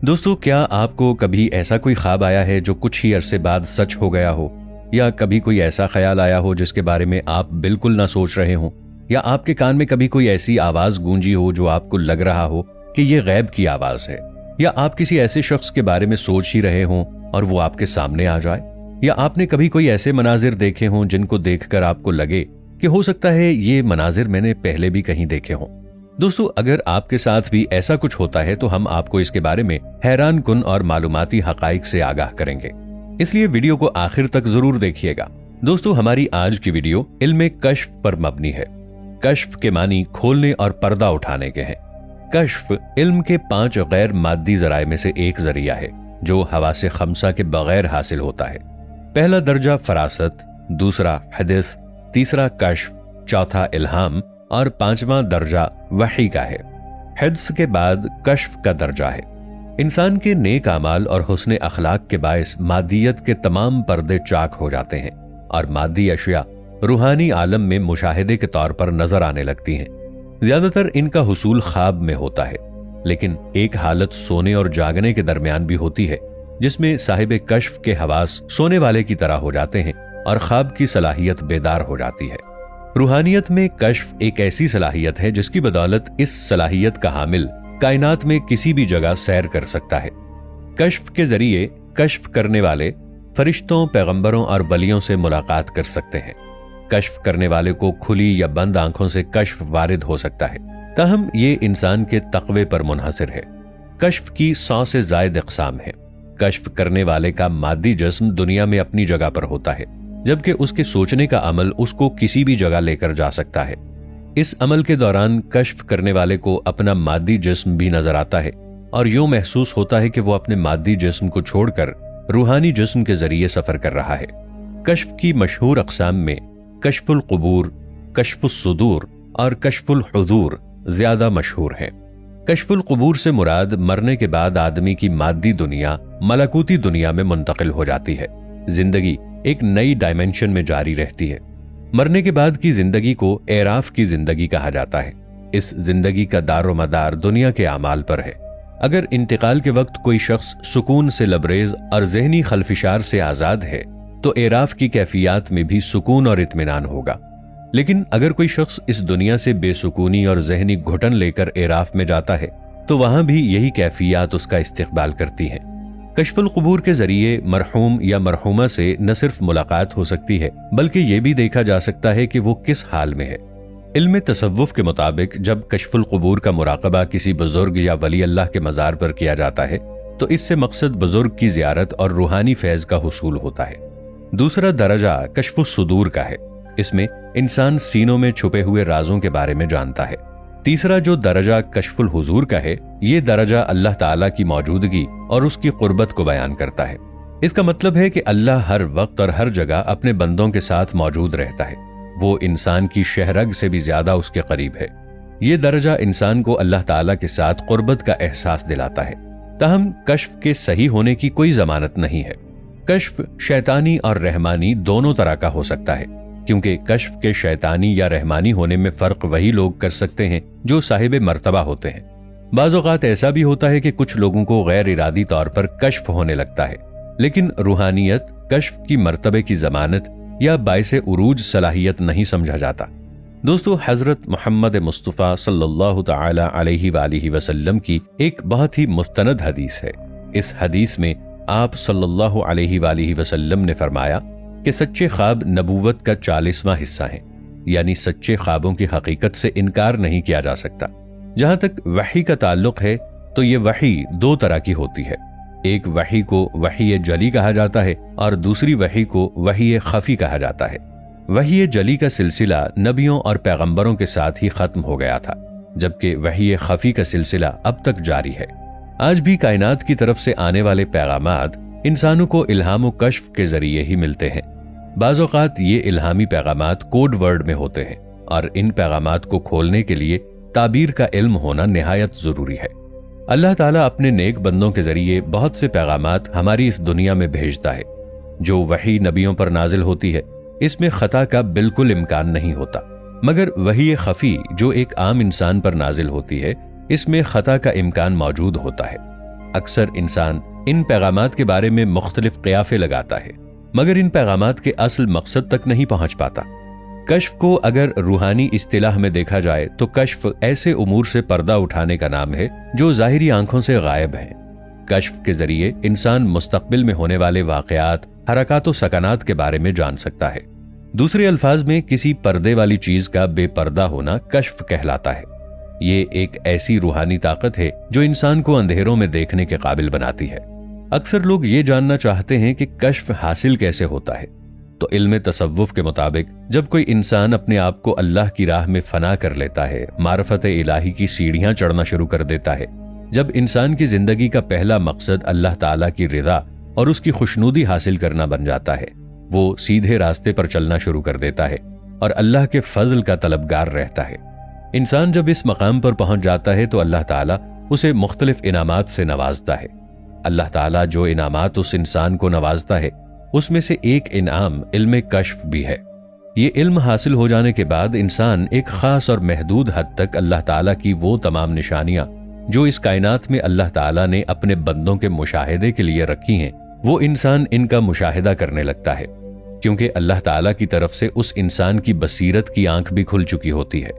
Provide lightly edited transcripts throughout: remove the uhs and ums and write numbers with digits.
دوستو، کیا آپ کو کبھی ایسا کوئی خواب آیا ہے جو کچھ ہی عرصے بعد سچ ہو گیا ہو؟ یا کبھی کوئی ایسا خیال آیا ہو جس کے بارے میں آپ بالکل نہ سوچ رہے ہوں؟ یا آپ کے کان میں کبھی کوئی ایسی آواز گونجی ہو جو آپ کو لگ رہا ہو کہ یہ غیب کی آواز ہے؟ یا آپ کسی ایسے شخص کے بارے میں سوچ ہی رہے ہوں اور وہ آپ کے سامنے آ جائے؟ یا آپ نے کبھی کوئی ایسے مناظر دیکھے ہوں جن کو دیکھ کر آپ کو لگے کہ ہو سکتا ہے یہ مناظر میں نے پہلے بھی کہیں دیکھے ہوں؟ دوستو، اگر آپ کے ساتھ بھی ایسا کچھ ہوتا ہے تو ہم آپ کو اس کے بارے میں حیران کن اور معلوماتی حقائق سے آگاہ کریں گے، اس لیے ویڈیو کو آخر تک ضرور دیکھیے گا۔ دوستو، ہماری آج کی ویڈیو علم کشف پر مبنی ہے۔ کشف کے معنی کھولنے اور پردہ اٹھانے کے ہیں۔ کشف علم کے 5 غیر مادی ذرائع میں سے ایک ذریعہ ہے جو حواس خمسہ کے بغیر حاصل ہوتا ہے۔ پہلا درجہ فراست، دوسرا حدث، تیسرا کشف، چوتھا الہام اور 5واں درجہ وحی کا ہے۔ حدث کے بعد کشف کا درجہ ہے۔ انسان کے نیک اعمال اور حسن اخلاق کے باعث مادیت کے تمام پردے چاک ہو جاتے ہیں اور مادی اشیاء روحانی عالم میں مشاہدے کے طور پر نظر آنے لگتی ہیں۔ زیادہ تر ان کا حصول خواب میں ہوتا ہے، لیکن ایک حالت سونے اور جاگنے کے درمیان بھی ہوتی ہے جس میں صاحب کشف کے حواس سونے والے کی طرح ہو جاتے ہیں اور خواب کی صلاحیت بیدار ہو جاتی ہے۔ روحانیت میں کشف ایک ایسی صلاحیت ہے جس کی بدولت اس صلاحیت کا حامل کائنات میں کسی بھی جگہ سیر کر سکتا ہے۔ کشف کے ذریعے کشف کرنے والے فرشتوں، پیغمبروں اور ولیوں سے ملاقات کر سکتے ہیں۔ کشف کرنے والے کو کھلی یا بند آنکھوں سے کشف وارد ہو سکتا ہے، تاہم یہ انسان کے تقوی پر منحصر ہے۔ کشف کی 100 سے زائد اقسام ہیں۔ کشف کرنے والے کا مادی جسم دنیا میں اپنی جگہ پر ہوتا ہے، جبکہ اس کے سوچنے کا عمل اس کو کسی بھی جگہ لے کر جا سکتا ہے۔ اس عمل کے دوران کشف کرنے والے کو اپنا مادی جسم بھی نظر آتا ہے اور یوں محسوس ہوتا ہے کہ وہ اپنے مادی جسم کو چھوڑ کر روحانی جسم کے ذریعے سفر کر رہا ہے۔ کشف کی مشہور اقسام میں کشف القبور، کشف الصدور اور کشف الحضور زیادہ مشہور ہیں۔ کشف القبور سے مراد مرنے کے بعد آدمی کی مادی دنیا ملکوتی دنیا میں منتقل ہو جاتی ہے۔ زندگی ایک نئی ڈائمنشن میں جاری رہتی ہے۔ مرنے کے بعد کی زندگی کو اعراف کی زندگی کہا جاتا ہے۔ اس زندگی کا دار و مدار دنیا کے اعمال پر ہے۔ اگر انتقال کے وقت کوئی شخص سکون سے لبریز اور ذہنی خلفشار سے آزاد ہے تو اعراف کی کیفیات میں بھی سکون اور اطمینان ہوگا، لیکن اگر کوئی شخص اس دنیا سے بے سکونی اور ذہنی گھٹن لے کر اعراف میں جاتا ہے تو وہاں بھی یہی کیفیات اس کا استقبال کرتی ہیں۔ کشف القبور کے ذریعے مرحوم یا مرحومہ سے نہ صرف ملاقات ہو سکتی ہے بلکہ یہ بھی دیکھا جا سکتا ہے کہ وہ کس حال میں ہے۔ علم تصوف کے مطابق جب کشف القبور کا مراقبہ کسی بزرگ یا ولی اللہ کے مزار پر کیا جاتا ہے تو اس سے مقصد بزرگ کی زیارت اور روحانی فیض کا حصول ہوتا ہے۔ دوسرا درجہ کشف الصدور کا ہے۔ اس میں انسان سینوں میں چھپے ہوئے رازوں کے بارے میں جانتا ہے۔ تیسرا جو درجہ کشف الحضور کا ہے، یہ درجہ اللہ تعالیٰ کی موجودگی اور اس کی قربت کو بیان کرتا ہے۔ اس کا مطلب ہے کہ اللہ ہر وقت اور ہر جگہ اپنے بندوں کے ساتھ موجود رہتا ہے۔ وہ انسان کی شہرگ سے بھی زیادہ اس کے قریب ہے۔ یہ درجہ انسان کو اللہ تعالیٰ کے ساتھ قربت کا احساس دلاتا ہے۔ تاہم کشف کے صحیح ہونے کی کوئی ضمانت نہیں ہے۔ کشف شیطانی اور رحمانی دونوں طرح کا ہو سکتا ہے، کیونکہ کشف کے شیطانی یا رحمانی ہونے میں فرق وہی لوگ کر سکتے ہیں جو صاحب مرتبہ ہوتے ہیں۔ بعض اوقات ایسا بھی ہوتا ہے کہ کچھ لوگوں کو غیر ارادی طور پر کشف ہونے لگتا ہے، لیکن روحانیت کشف کی مرتبے کی ضمانت یا باعث عروج صلاحیت نہیں سمجھا جاتا۔ دوستو، حضرت محمد مصطفیٰ صلی اللہ تعالی علیہ وآلہ وسلم کی ایک بہت ہی مستند حدیث ہے۔ اس حدیث میں آپ صلی اللہ علیہ وآلہ وسلم نے فرمایا کہ سچے خواب نبوت کا 40واں حصہ ہیں، یعنی سچے خوابوں کی حقیقت سے انکار نہیں کیا جا سکتا۔ جہاں تک وحی کا تعلق ہے تو یہ وحی 2 طرح کی ہوتی ہے۔ ایک وحی کو وحی جلی کہا جاتا ہے اور دوسری وحی کو وحی خفی کہا جاتا ہے۔ وحی جلی کا سلسلہ نبیوں اور پیغمبروں کے ساتھ ہی ختم ہو گیا تھا، جبکہ وحی خفی کا سلسلہ اب تک جاری ہے۔ آج بھی کائنات کی طرف سے آنے والے پیغامات انسانوں کو الہام و کشف کے ذریعے ہی ملتے ہیں۔ بعض اوقات یہ الہامی پیغامات کوڈ ورڈ میں ہوتے ہیں اور ان پیغامات کو کھولنے کے لیے تعبیر کا علم ہونا نہایت ضروری ہے۔ اللہ تعالیٰ اپنے نیک بندوں کے ذریعے بہت سے پیغامات ہماری اس دنیا میں بھیجتا ہے۔ جو وحی نبیوں پر نازل ہوتی ہے اس میں خطا کا بالکل امکان نہیں ہوتا، مگر وحی خفی جو ایک عام انسان پر نازل ہوتی ہے اس میں خطا کا امکان موجود ہوتا ہے۔ اکثر انسان ان پیغامات کے بارے میں مختلف قیافے لگاتا ہے، مگر ان پیغامات کے اصل مقصد تک نہیں پہنچ پاتا۔ کشف کو اگر روحانی اصطلاح میں دیکھا جائے تو کشف ایسے امور سے پردہ اٹھانے کا نام ہے جو ظاہری آنکھوں سے غائب ہیں۔ کشف کے ذریعے انسان مستقبل میں ہونے والے واقعات، حرکات و سکنات کے بارے میں جان سکتا ہے۔ دوسرے الفاظ میں کسی پردے والی چیز کا بے پردہ ہونا کشف کہلاتا ہے۔ یہ ایک ایسی روحانی طاقت ہے جو انسان کو اندھیروں میں دیکھنے کے قابل بناتی ہے۔ اکثر لوگ یہ جاننا چاہتے ہیں کہ کشف حاصل کیسے ہوتا ہے، تو علم تصوف کے مطابق جب کوئی انسان اپنے آپ کو اللہ کی راہ میں فنا کر لیتا ہے، معرفت الہی کی سیڑھیاں چڑھنا شروع کر دیتا ہے، جب انسان کی زندگی کا پہلا مقصد اللہ تعالیٰ کی رضا اور اس کی خوشنودی حاصل کرنا بن جاتا ہے، وہ سیدھے راستے پر چلنا شروع کر دیتا ہے اور اللہ کے فضل کا طلبگار رہتا ہے۔ انسان جب اس مقام پر پہنچ جاتا ہے تو اللہ تعالیٰ اسے مختلف انعامات سے نوازتا ہے۔ اللہ تعالیٰ جو انعامات اس انسان کو نوازتا ہے، اس میں سے ایک انعام علم کشف بھی ہے۔ یہ علم حاصل ہو جانے کے بعد انسان ایک خاص اور محدود حد تک اللہ تعالیٰ کی وہ تمام نشانیاں جو اس کائنات میں اللہ تعالیٰ نے اپنے بندوں کے مشاہدے کے لیے رکھی ہیں، وہ انسان ان کا مشاہدہ کرنے لگتا ہے، کیونکہ اللہ تعالیٰ کی طرف سے اس انسان کی بصیرت کی آنکھ بھی کھل چکی ہوتی ہے۔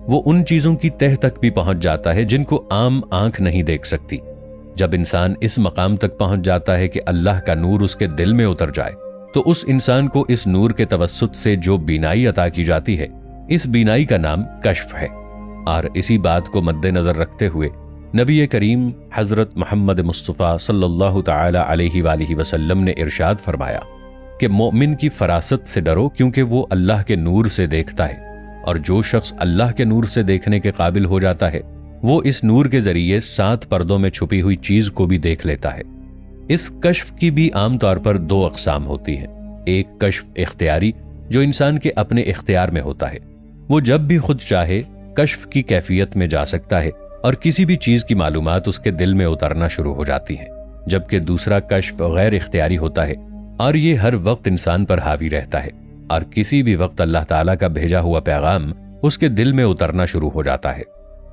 وہ ان چیزوں کی تہ تک بھی پہنچ جاتا ہے جن کو عام آنکھ نہیں دیکھ سکتی۔ جب انسان اس مقام تک پہنچ جاتا ہے کہ اللہ کا نور اس کے دل میں اتر جائے، تو اس انسان کو اس نور کے توسط سے جو بینائی عطا کی جاتی ہے، اس بینائی کا نام کشف ہے۔ اور اسی بات کو مد نظر رکھتے ہوئے نبی کریم حضرت محمد مصطفیٰ صلی اللہ تعالی علیہ وآلہ وسلم نے ارشاد فرمایا کہ مومن کی فراست سے ڈرو، کیونکہ وہ اللہ کے نور سے دیکھتا ہے، اور جو شخص اللہ کے نور سے دیکھنے کے قابل ہو جاتا ہے، وہ اس نور کے ذریعے 7 پردوں میں چھپی ہوئی چیز کو بھی دیکھ لیتا ہے۔ اس کشف کی بھی عام طور پر 2 اقسام ہوتی ہیں۔ ایک کشف اختیاری، جو انسان کے اپنے اختیار میں ہوتا ہے، وہ جب بھی خود چاہے کشف کی کیفیت میں جا سکتا ہے اور کسی بھی چیز کی معلومات اس کے دل میں اترنا شروع ہو جاتی ہیں، جبکہ دوسرا کشف غیر اختیاری ہوتا ہے اور یہ ہر وقت انسان پر حاوی رہتا ہے، اور کسی بھی وقت اللہ تعالیٰ کا بھیجا ہوا پیغام اس کے دل میں اترنا شروع ہو جاتا ہے۔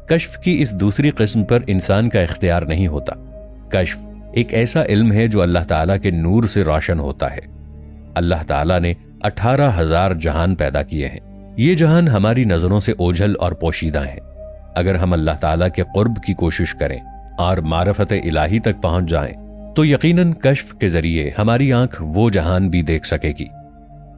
کشف کی اس دوسری قسم پر انسان کا اختیار نہیں ہوتا۔ کشف ایک ایسا علم ہے جو اللہ تعالیٰ کے نور سے روشن ہوتا ہے۔ اللہ تعالیٰ نے 18,000 جہان پیدا کیے ہیں۔ یہ جہان ہماری نظروں سے اوجھل اور پوشیدہ ہیں۔ اگر ہم اللہ تعالیٰ کے قرب کی کوشش کریں اور معرفت الہی تک پہنچ جائیں تو یقیناً کشف کے ذریعے ہماری آنکھ وہ جہان بھی دیکھ سکے گی۔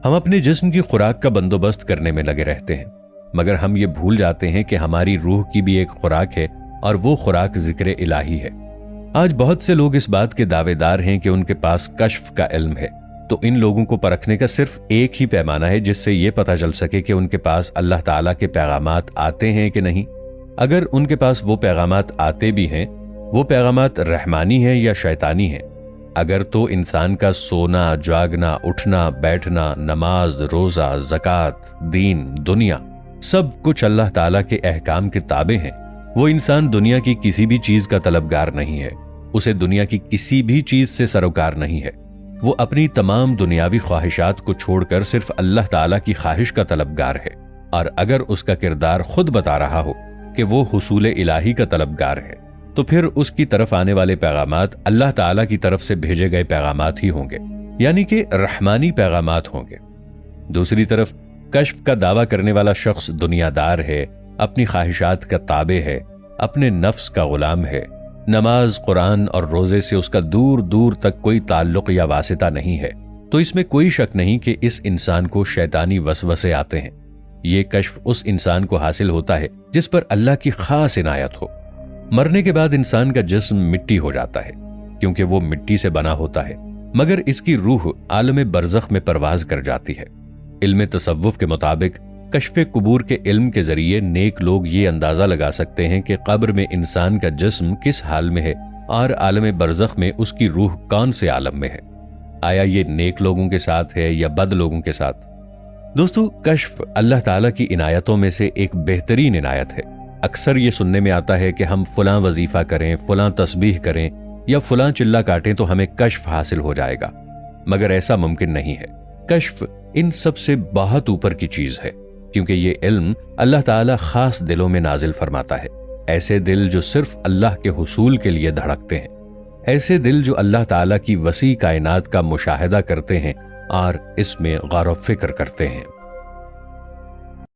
ہم اپنے جسم کی خوراک کا بندوبست کرنے میں لگے رہتے ہیں، مگر ہم یہ بھول جاتے ہیں کہ ہماری روح کی بھی ایک خوراک ہے، اور وہ خوراک ذکر الہی ہے۔ آج بہت سے لوگ اس بات کے دعوے دار ہیں کہ ان کے پاس کشف کا علم ہے، تو ان لوگوں کو پرکھنے کا صرف ایک ہی پیمانہ ہے جس سے یہ پتہ چل سکے کہ ان کے پاس اللہ تعالیٰ کے پیغامات آتے ہیں کہ نہیں۔ اگر ان کے پاس وہ پیغامات آتے بھی ہیں، وہ پیغامات رحمانی ہیں یا شیطانی ہیں۔ اگر تو انسان کا سونا، جاگنا، اٹھنا، بیٹھنا، نماز، روزہ، زکوٰۃ، دین، دنیا، سب کچھ اللہ تعالیٰ کے احکام کے تابع ہیں، وہ انسان دنیا کی کسی بھی چیز کا طلبگار نہیں ہے، اسے دنیا کی کسی بھی چیز سے سروکار نہیں ہے۔ وہ اپنی تمام دنیاوی خواہشات کو چھوڑ کر صرف اللہ تعالیٰ کی خواہش کا طلبگار ہے، اور اگر اس کا کردار خود بتا رہا ہو کہ وہ حصول الہی کا طلبگار ہے، تو پھر اس کی طرف آنے والے پیغامات اللہ تعالیٰ کی طرف سے بھیجے گئے پیغامات ہی ہوں گے، یعنی کہ رحمانی پیغامات ہوں گے۔ دوسری طرف کشف کا دعویٰ کرنے والا شخص دنیا دار ہے، اپنی خواہشات کا تابع ہے، اپنے نفس کا غلام ہے، نماز، قرآن اور روزے سے اس کا دور دور تک کوئی تعلق یا واسطہ نہیں ہے، تو اس میں کوئی شک نہیں کہ اس انسان کو شیطانی وسوسے آتے ہیں۔ یہ کشف اس انسان کو حاصل ہوتا ہے جس پر اللہ کی خاص عنایت ہو۔ مرنے کے بعد انسان کا جسم مٹی ہو جاتا ہے، کیونکہ وہ مٹی سے بنا ہوتا ہے، مگر اس کی روح عالم برزخ میں پرواز کر جاتی ہے۔ علم تصوف کے مطابق کشف قبور کے علم کے ذریعے نیک لوگ یہ اندازہ لگا سکتے ہیں کہ قبر میں انسان کا جسم کس حال میں ہے اور عالم برزخ میں اس کی روح کون سے عالم میں ہے۔ آیا یہ نیک لوگوں کے ساتھ ہے یا بد لوگوں کے ساتھ؟ دوستو، کشف اللہ تعالیٰ کی عنایتوں میں سے ایک بہترین عنایت ہے۔ اکثر یہ سننے میں آتا ہے کہ ہم فلاں وظیفہ کریں، فلاں تسبیح کریں یا فلاں چلہ کاٹیں تو ہمیں کشف حاصل ہو جائے گا، مگر ایسا ممکن نہیں ہے۔ کشف ان سب سے بہت اوپر کی چیز ہے، کیونکہ یہ علم اللہ تعالیٰ خاص دلوں میں نازل فرماتا ہے، ایسے دل جو صرف اللہ کے حصول کے لیے دھڑکتے ہیں۔ ایسے دل جو اللہ تعالیٰ کی وسیع کائنات کا مشاہدہ کرتے ہیں اور اس میں غور و فکر کرتے ہیں۔